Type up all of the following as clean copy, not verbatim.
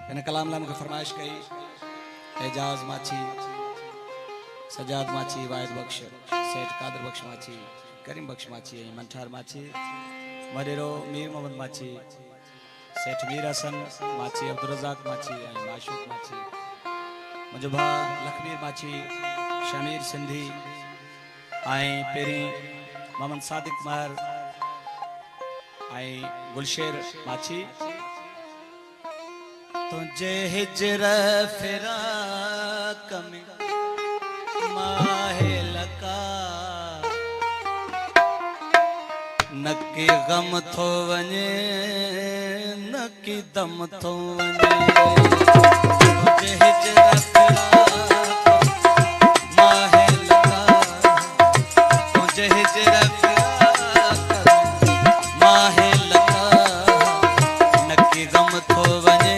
इन कलाम लाम के फरमाइश कई एजाज माछी, सजाद माछी, वायद बख्श, सेठ कादर बख्श माछी, करीम बख्श माछी, मंठार माछी, मरेरो मीर मोहम्मद माछी, सेठ मीर हसन माछी, अब्दुल रज़ाक माछी, माशूक माछी, मुंहिंजो भाउ लखमीर माछी, शमीर सिंधी, पेरी मोहम्मद सादिक महर, गुलशेर माछी। तुझे हिजर फिराक में माहे लका नकी गम थो वने नकी दम थो वने। तुझे हिजर फिराक माहे लका तुझे हिजर फिराक माहे लका नकी गम थो वने।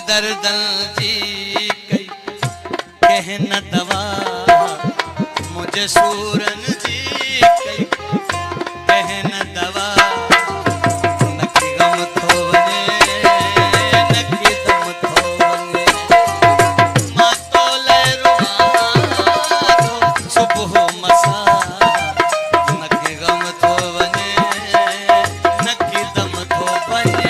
दर्दन जी कई कहन दवा मुझे सूरन जी कई कहन दवा नकी गम थो वने नकी दम थो वने मां तो ले रुआ थो सुबह मसा नकी गम थो वने नकी दम थो वने।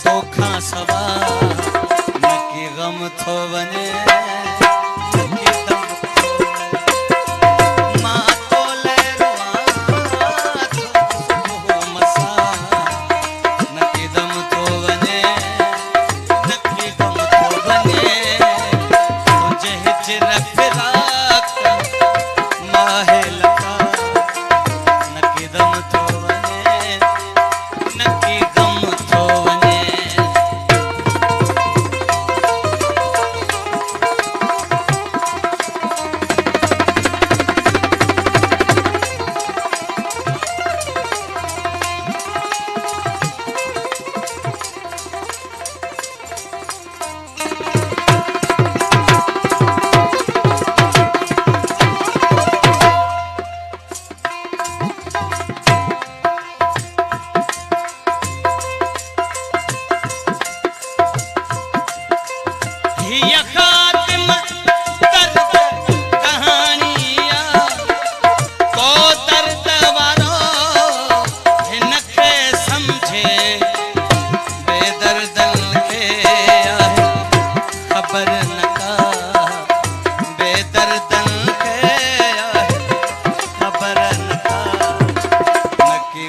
तोखां सवा नकी गम थो वञे नकी दम थो वञे मां तोले रुआं सुबुह मसा नकी दम थो वञे नकी गम थो वञे तुंहिंजे हिजर फिराक माहे लका नकी दम थो वञे नकी गम थो वञे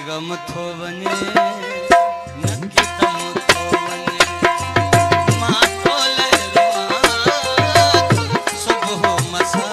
गम थो वञे नकी दम थो वञे मां तोले रुआं सुबुह मसा